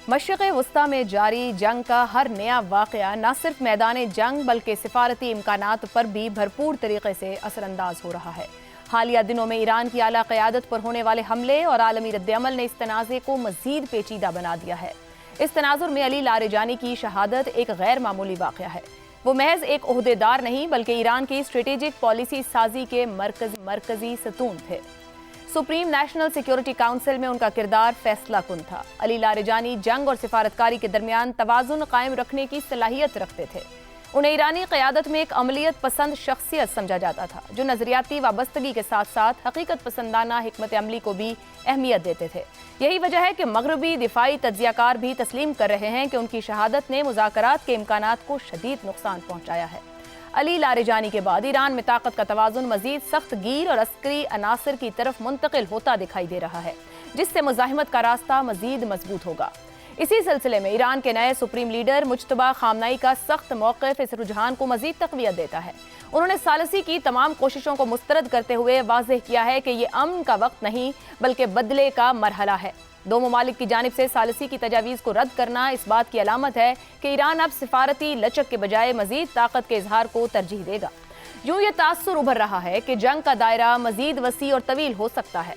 मशरिक़ वस्ता में जारी जंग का हर नया वाक़या न सिर्फ मैदान जंग बल्कि सिफारती इम्कानात पर भी भरपूर तरीके से असरअंदाज हो रहा है। हालिया दिनों में ईरान की आला क़यादत पर होने वाले हमले और आलमी रद्द-ए-अमल ने इस तनाज़े को मज़ीद पेचीदा बना दिया है। इस तनाज़ुर में अली लारेजानी की शहादत एक गैर मामूली वाक़या है। वो महज एक ओहदेदार नहीं बल्कि ईरान की स्ट्रेटेजिक पॉलिसी साजी के मरकजी सतून थे। सुप्रीम नेशनल सिक्योरिटी काउंसिल में उनका किरदार फैसला कुन था। अली लारेजानी जंग और सिफारतकारी के दरमियान तवाज़ुन कायम रखने की सलाहियत रखते थे। उन्हें ईरानी क़यादत में एक अमलियत पसंद शख्सियत समझा जाता था, जो नज़रियाती वाबस्तगी के साथ साथ हकीकत पसंदाना हिकमत अमली को भी अहमियत देते थे। यही वजह है कि मगरबी दिफाई तज्ज़ियाकार भी तस्लीम कर रहे हैं कि उनकी शहादत ने मुज़ाकरात के इम्कानात को शदीद नुकसान पहुँचाया है। अली लारेजानी के बाद ईरान में ताकत का तवाज़ुन मज़ीद सख्त गिर और अस्करी अनासर की तरफ मुंतकिल होता दिखाई दे रहा है, जिससे मुज़ाहिमत का रास्ता मज़ीद मजबूत होगा। इसी सिलसिले में ईरान के नए सुप्रीम लीडर मुज्तबा खामनाई का सख्त मौक़िफ़ इस रुझान को मज़ीद तक़वियत देता है। उन्होंने सालसी की तमाम कोशिशों को मुस्तरद करते हुए वाज़ेह किया है कि ये अमन का वक्त नहीं बल्कि बदले का मरहला है। दो ममालिक की जानिब से सालसी की तजावीज़ को रद्द करना इस बात की अलामत है कि ईरान अब सिफारती लचक के बजाय मज़ीद ताकत के इजहार को तरजीह देगा। यूँ ये तासुर उभर रहा है कि जंग का दायरा मज़ीद वसी और तवील हो सकता है।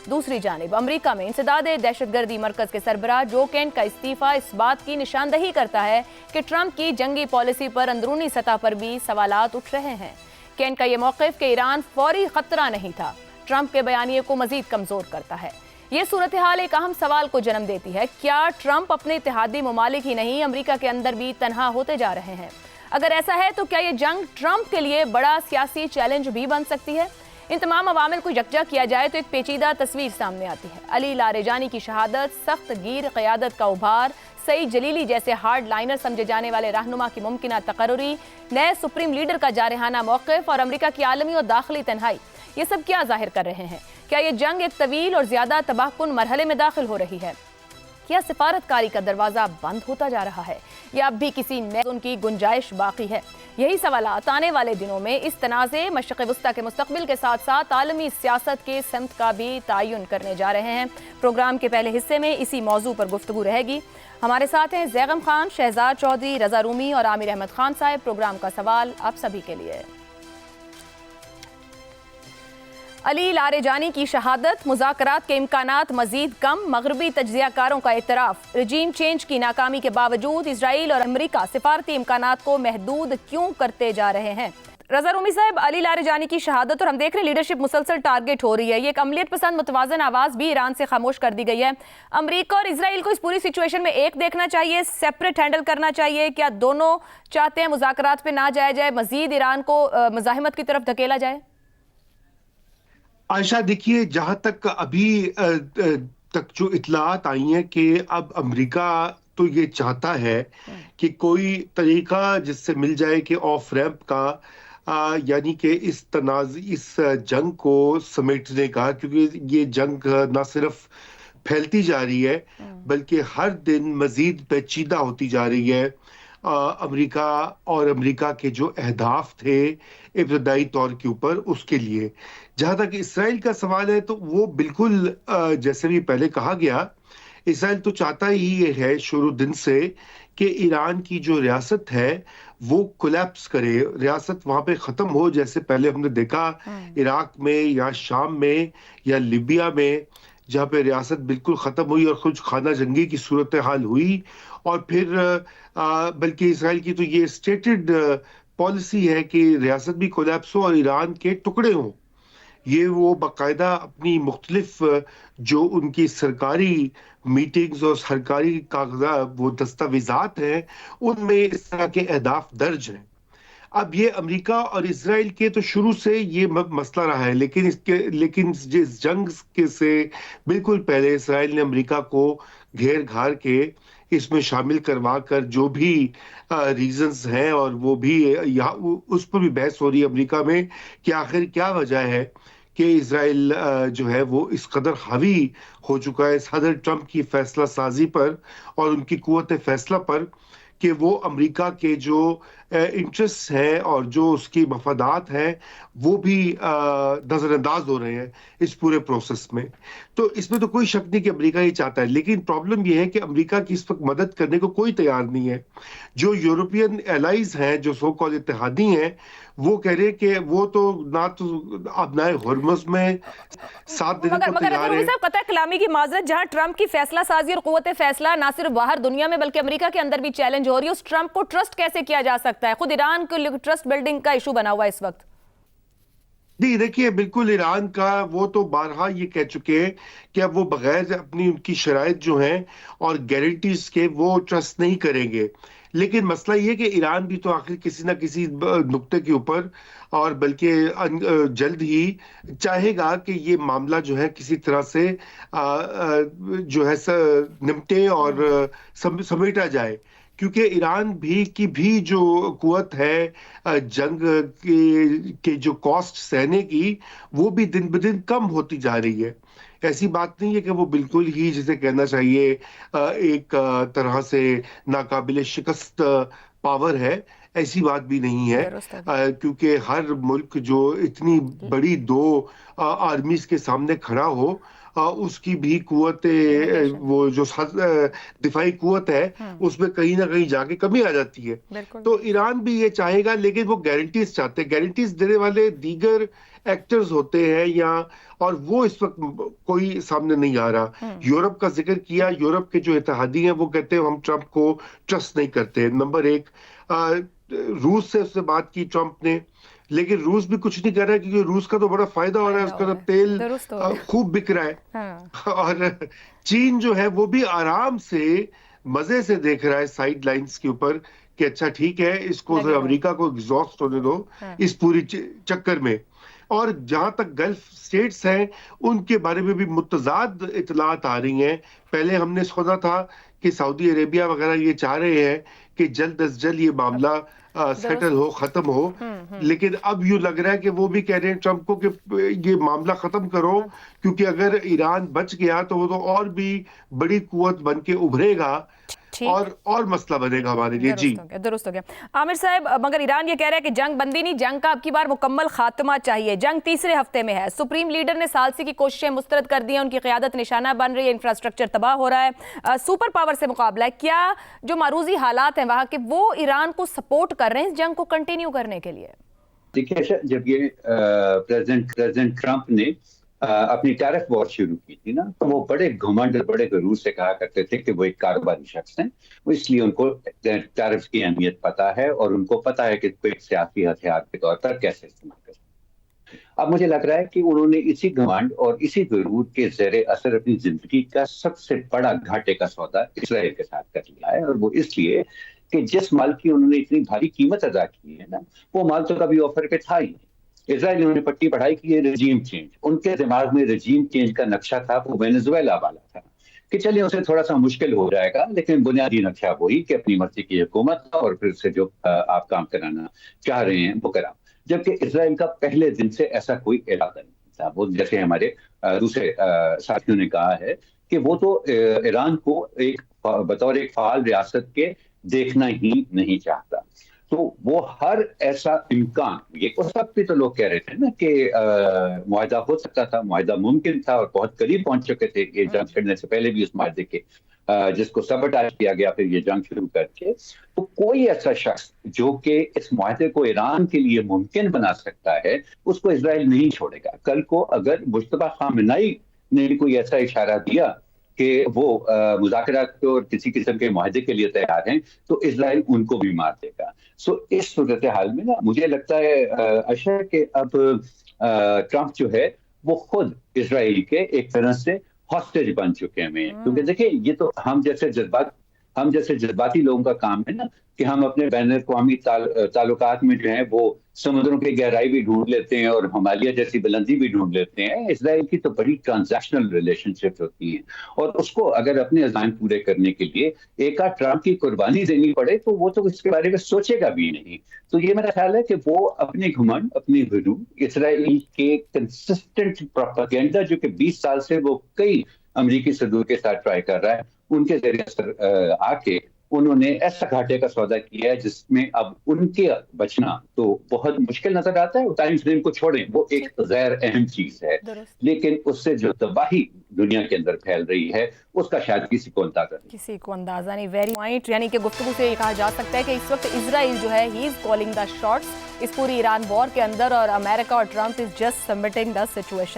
दूसरी जानिब अमरीका में इंसदाद दहशतगर्दी मरकज़ के सरबराह जो केंट का इस्तीफ़ा इस बात की निशानदही करता है कि ट्रंप की जंगी पॉलिसी पर अंदरूनी सतह पर भी सवालात उठ रहे हैं। केंट का यह मौक़िफ़ कि ईरान फौरी ख़तरा नहीं था, ट्रंप के बयानिए को मज़ीद कमज़ोर करता है। ये सूरत हाल एक अहम सवाल को जन्म देती है, क्या ट्रंप अपने इत्तेहादी ममालिक ही नहीं अमरीका के अंदर भी तनहा होते जा रहे हैं? अगर ऐसा है तो क्या ये जंग ट्रंप के लिए बड़ा सियासी चैलेंज भी बन सकती है? इन तमाम अवामिल को यकजा किया जाए तो एक पेचीदा तस्वीर सामने आती है। अली लारेजानी की शहादत, सख्त गिर क़यादत का उभार, सईद जलीली जैसे हार्ड लाइनर समझे जाने वाले रहनुमा की मुमकिना तकर्रुरी, नए सुप्रीम लीडर का जारहाना मौक़िफ़ और अमरीका की आलमी और दाखिली तन्हाई, ये सब क्या जाहिर कर रहे हैं? क्या ये जंग एक तवील और ज़्यादा तबाहकुन मरहले में दाखिल हो रही है? क्या सिफारतकारी का दरवाज़ा बंद होता जा रहा है या अब भी किसी नए उनकी गुंजाइश बाकी है? यही सवालात आने वाले दिनों में इस तनाज़े मशरिक़ वस्ता के मुस्तक़बिल के साथ साथ आलमी सियासत के समत का भी तयन करने जा रहे हैं। प्रोग्राम के पहले हिस्से में इसी मौजू पर गुफ्तगू रहेगी। हमारे साथ हैं ज़ैगम खान, शहजाद चौधरी, रज़ा रूमी और आमिर अहमद खान साहब। प्रोग्राम का सवाल आप सभी के लिए। अली लारेजानी की शहादत, मुज़ाकरात के इम्कानात मज़ीद कम, मगरबी तज्ज़ियाकारों का एतराफ़, रजीम चेंज की नाकामी के बावजूद इसराइल और अमरीका सिफारती इम्कानात को महदूद क्यों करते जा रहे हैं? रज़ा रूमी साहब, अली लारेजानी की शहादत और हम देख रहे हैं लीडरशिप मुसलसल टारगेट हो रही है। ये एक अमलियत पसंद मुतवाज़न आवाज़ भी ईरान से खामोश कर दी गई है। अमरीका और इसराइल को इस पूरी सिचुएशन में एक देखना चाहिए, सेपरेट हैंडल करना चाहिए? क्या दोनों चाहते हैं मुज़ाकरात पे ना जाया जाए, मज़ीद ईरान को मुज़ाहिमत की तरफ धकेला जाए? आयशा, देखिए, जहां तक अभी तक जो इतलात आई हैं कि अब अमेरिका तो ये चाहता है कि कोई तरीका जिससे मिल जाए कि ऑफ रैंप का, यानी कि इस जंग को समेटने का, क्योंकि ये जंग ना सिर्फ फैलती जा रही है बल्कि हर दिन मजीद पेचीदा होती जा रही है। अमेरिका और अमेरिका के जो अहदाफ थे इब्तदाई तौर के ऊपर, उसके लिए जहां तक इसराइल का सवाल है तो वो बिल्कुल जैसे भी पहले कहा गया, इसराइल तो चाहता ही ये है शुरू दिन से कि ईरान की जो रियासत है वो कोलैप्स करे, रियासत वहां पे खत्म हो, जैसे पहले हमने देखा इराक में या शाम में या लिबिया में, जहाँ पे रियासत बिल्कुल खत्म हुई और कुछ खाना जंगी की सूरत हाल हुई। और फिर बल्कि इसराइल की तो ये स्टेटेड पॉलिसी है कि रियासत भी कोलैप्स हो और ईरान के टुकड़े हों। ये वो बाकायदा अपनी मुख्तलिफ जो उनकी सरकारी मीटिंग्स और सरकारी कागजात, वो दस्तावेजात हैं, उनमें इस तरह के अहदाफ दर्ज हैं। अब ये अमेरिका और इसराइल के तो शुरू से ये मसला रहा है, लेकिन जिस जंग के से बिल्कुल पहले इसराइल ने अमेरिका को घेर घार के इसमें शामिल करवा कर जो भी रीजंस हैं, और वो भी यहाँ उस पर भी बहस हो रही है अमेरिका में कि आखिर क्या वजह है कि इसराइल जो है वो इस कदर हावी हो चुका है सदर ट्रंप की फैसला साजी पर और उनकी कुव्वत फैसला पर कि वो अमेरिका के जो इंटरेस्ट हैं और जो उसकी मफादात हैं वो भी नजरअंदाज हो रहे हैं इस पूरे प्रोसेस में। तो इसमें तो कोई शक नहीं कि अमेरिका ये चाहता है, लेकिन प्रॉब्लम ये है कि अमेरिका की इस वक्त मदद करने को कोई तैयार नहीं है। जो यूरोपियन एलाइज हैं, जो सो कॉल्ड इत्तेहादी हैं, वो कह रहे हैं कि वो तो ना तो अपनाए हुर्मुज़ में साथ देने मगर को मगर तैयार अजहर है। साहब, कतई कलामी की माजरत, जहां ट्रंप की फैसला साजी और कुव्वत फैसला ना सिर्फ बाहर दुनिया में बल्कि अमेरिका के अंदर भी चैलेंज हो रही है, उस ट्रंप को ट्रस्ट कैसे किया जा सकता है? खुद ईरान को ट्रस्ट बिल्डिंग का इशू बना हुआ है इस वक्त। नहीं, देखिए, बिल्कुल ईरान का वो तो बारहा ये कह चुके हैं कि अब वो बगैर अपनी उनकी शराइत जो हैं और गारंटीज के वो ट्रस्ट नहीं करेंगे। लेकिन मसला ये कि ईरान भी तो आखिर किसी ना किसी नुक्ते के ऊपर और बल्कि जल्द ही चाहेगा कि ये मामला जो है किसी तरह से जो है निपटे और समेटा जाए, क्योंकि ईरान भी जो कुवत है जंग के जो कॉस्ट सहने की, वो भी दिन ब दिन कम होती जा रही है। ऐसी बात नहीं है कि वो बिल्कुल ही, जिसे कहना चाहिए, एक तरह से नाकाबिले शिकस्त पावर है। ऐसी बात भी नहीं है, दुरुस्त है। क्योंकि हर मुल्क जो इतनी बड़ी दो आर्मीज के सामने खड़ा हो, उसकी भी कुवत, लिमिटेशन। वो जो दिफाई कुवत है, उसमें कहीं ना कहीं जाके कमी आ जाती है। बिल्कुल। तो ईरान भी ये चाहेगा, लेकिन वो गारंटीज चाहते हैं। गारंटीज देने वाले दीगर एक्टर्स होते हैं या, और वो इस वक्त कोई सामने नहीं आ रहा। यूरोप का जिक्र किया, यूरोप के जो इत्तेहादी हैं वो कहते हैं हम ट्रंप को ट्रस्ट नहीं करते, नंबर एक। रूस से उससे बात की ट्रंप ने, लेकिन रूस भी कुछ नहीं कर रहा है, क्योंकि रूस का तो बड़ा फायदा हो रहा है, फायदा उसका हो तो रहा है। तेल दुरुस्त हो गया। खूब बिक रहा है। हाँ। और चीन जो है वो भी आराम से मजे से देख रहा है साइड लाइंस के ऊपर कि अच्छा ठीक है, इसको लगे रहो। अमेरिका को एग्जॉस्ट होने दो हाँ। इस पूरी चक्कर में। और जहां तक गल्फ स्टेट्स हैं, उनके बारे में भी मुतजाद इतलात आ रही हैं। पहले हमने सुना था कि सऊदी अरेबिया वगैरह ये चाह रहे हैं कि जल्द अज जल्द ये मामला सेटल दुरुस्त। हो, खत्म हो। लेकिन अब यूं लग रहा है कि वो भी कह रहे हैं ट्रंप को कि ये मामला खत्म करो, क्योंकि अगर ईरान बच गया तो वो तो और भी बड़ी कुवत बन के उभरेगा ठीक। और मसला बनेगा हमारे लिए। जी, दुरुस्त हो गया, दुरुस्त हो गया। आमिर साहब, मगर ईरान ये कह रहा है कि जंग बंदी नहीं, जंग का अब की बार मुकम्मल खात्मा चाहिए। जंग तीसरे हफ्ते में है। सुप्रीम लीडर ने सालसी की कोशिशें मुस्तरद कर दी हैं, उनकी क़यादत निशाना बन रही है, इंफ्रास्ट्रक्चर तबाह हो रहा है, सुपर पावर से मुकाबला है। क्या जो मारूजी हालात हैं वहाँ के, वो ईरान को सपोर्ट कर रहे हैं इस जंग को कंटिन्यू करने के लिए? देखिए, जब ये प्रेसिडेंट ट्रंप ने अपनी टैरिफ वॉर शुरू की थी ना, तो वो बड़े घमंड, बड़े गरूर से कहा करते थे कि वो एक कारोबारी शख्स हैं, वो इसलिए उनको टैरिफ की अहमियत पता है और उनको पता है कि इसको एक सियासी हथियार के तौर पर कैसे इस्तेमाल करें। अब मुझे लग रहा है कि उन्होंने इसी घमंड और इसी गरूर के ज़ेरे असर अपनी जिंदगी का सबसे बड़ा घाटे का सौदा इसराइल के साथ कर लिया है। और वो इसलिए कि जिस माल की उन्होंने इतनी भारी कीमत अदा की है ना, वो माल तो कभी ऑफर पे था ही नहीं। इसराइल ने उन्हें पट्टी पढ़ाई की है रजीम चेंज। उनके दिमाग में रजीम चेंज का नक्शा था, वो वेनेजुएला वाला था कि चलिए उसे थोड़ा सा मुश्किल हो जाएगा, लेकिन बुनियादी नक्शा वही कि अपनी मर्जी की हुकूमत और फिर से जो आप काम कराना चाह रहे हैं वो कराओ। जबकि इसराइल का पहले दिन से ऐसा कोई इरादा नहीं था। वो जैसे हमारे दूसरे साथियों ने कहा है कि वो तो ईरान को बतौर एक फाल रियासत के देखना ही नहीं चाहता। तो वो हर ऐसा इम्कान, ये उस वक्त भी तो लोग कह रहे थे ना कि मुआहदा हो सकता था, मुआहदा मुमकिन था और बहुत करीब पहुंच चुके थे ये जंग छिड़ने से पहले भी उस मुआहदे के, जिसको सबटाइज किया गया फिर ये जंग शुरू करके। तो कोई ऐसा शख्स जो कि इस मुआहदे को ईरान के लिए मुमकिन बना सकता है, उसको इसराइल नहीं छोड़ेगा। कल को अगर मुश्तबा खामेनेई ने भी कोई ऐसा इशारा दिया कि वो मुज़ाकरात और किसी किस्म के मुआहदे के लिए तैयार हैं, तो इसराइल उनको भी मार देगा। सो इस सूरत हाल में ना मुझे लगता है अशर कि अब ट्रंप जो है वो खुद इसराइल के एक तरह से हॉस्टेज बन चुके हैं। क्योंकि देखिए, ये तो हम जैसे जज्बाती लोगों का काम है ना कि हम अपने बैन अवी ताल्लुकात में जो है वो समुद्रों की गहराई भी ढूंढ लेते हैं और हिमालय जैसी बुलंदी भी ढूंढ लेते हैं। इसराइल की तो बड़ी ट्रांजैक्शनल रिलेशनशिप होती हैं, और उसको अगर अपने अज़ाइम पूरे करने के लिए एक आध ट्रंप की कुर्बानी देनी पड़े तो वो तो इसके बारे में सोचेगा भी नहीं। तो ये मेरा ख्याल है कि वो अपने घमंड, अपनी गुरूर, इसराइल के कंसिस्टेंट प्रोपेगेंडा जो कि 20 साल से वो कई अमरीकी सदूर के साथ ट्राई कर रहा है, उनके जरिए आके उन्होंने ऐसा घाटे का सौदा किया है जिसमें अब उनके बचना तो बहुत मुश्किल नजर आता है। टाइम फ्रेम को छोड़ें, वो एक गैर अहम चीज है, लेकिन उससे जो तबाही दुनिया के अंदर फैल रही है उसका शायद किसी को अंदाजा नहीं। वेरी पॉइंट, यानी कि गुफ्तगू से ये कहा जा सकता है कि इस वक्त इजराइल जो है he is calling the shots इस पूरी ईरान वॉर के अंदर, और अमेरिका और Trump is just submitting the situation.